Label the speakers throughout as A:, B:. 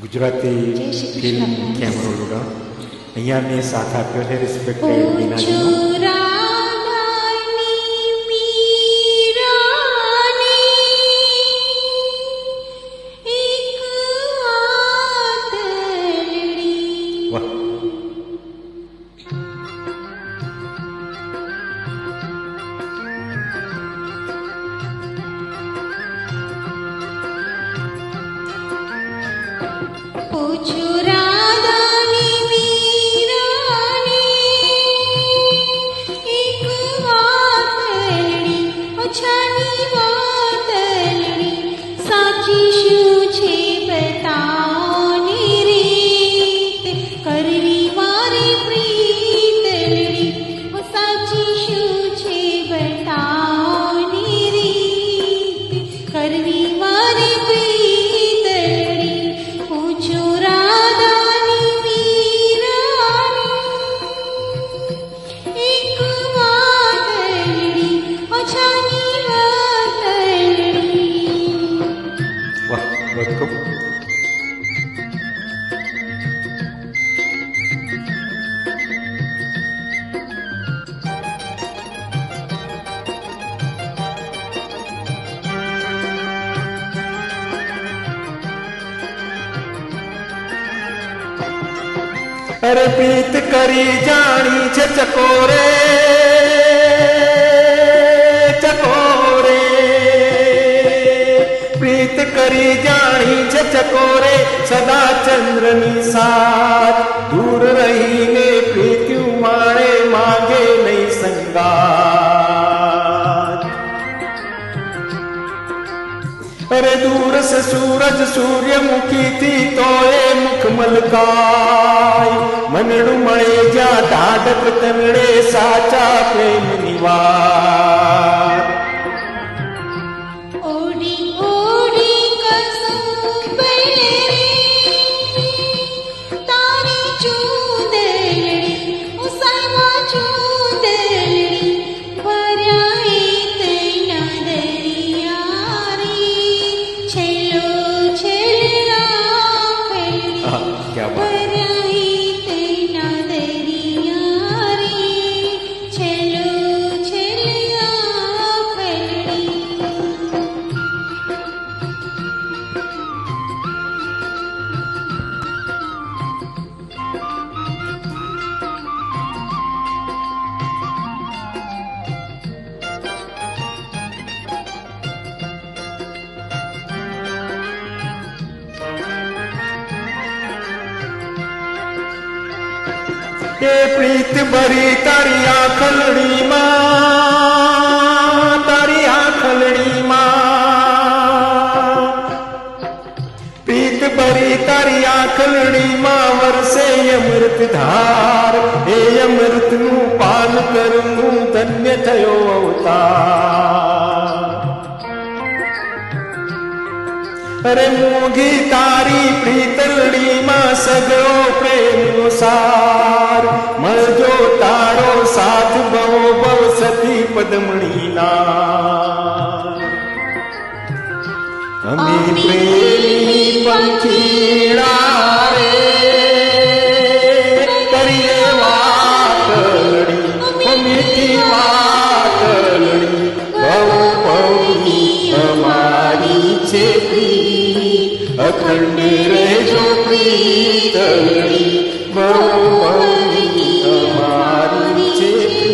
A: Gujarati film કેમરોલુડા અહીંયા મેં સાથ આપ્યો છે રિસ્પેક્ટેડ મીનાજીનો. અરે પ્રીત કરી જાણી છે ચકોરે ચકોરે, પ્રીત કરી જાણી છે ચકોરે, સદા ચંદ્રની સાથ દૂર રહીને પ્રીત્યુ માણે માગે નહીં સંગાત. અરે દૂર સે સૂરજ સૂર્યમુખી થી તો એ મુખ મલકાય, મનડું મળે જ્યાં ઢાઢક તનડે સાચા પ્રેમની વાત.
B: ઓડી ઓડી કસુંબલે તારી ચૂંદડી ઉસામાં ચૂંદડી ભર્યા તેના દરિયા રે છેલ્લો છેલ્લા ફેરી
A: એ પ્રીત ભરી તારી આંખલડીમાં, તારી આંખલડીમાં, પ્રીત ભરી તારી આંખલડીમાં વરસે અમૃત ધાર, એ અમૃતનું પાન કરું ધન્ય થયો અવતાર. અરે મોગી તારી પ્રીતલડીમાં સગળો પ્રેમનો સાર, મળજો તારો સાથ બહુ બહુ સતી પદમણીના. અમે પ્રેમી પંખીડા રે કરીએ વાતલડી, મીઠી વાતલડી બહુ બહુની અમારી છે પ્રીત, અખંડ રહેજો પ્રીતલડી બહુ બહુની અમારી છે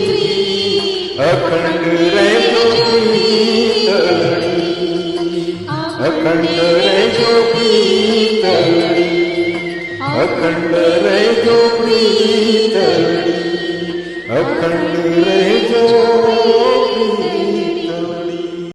A: પ્રીત, અખંડ રહેજો પ્રીતલડી, અખંડ રહેજો પ્રીતલડી, અખંડ રહેજો પ્રીતલડી, અખંડ રહેજો.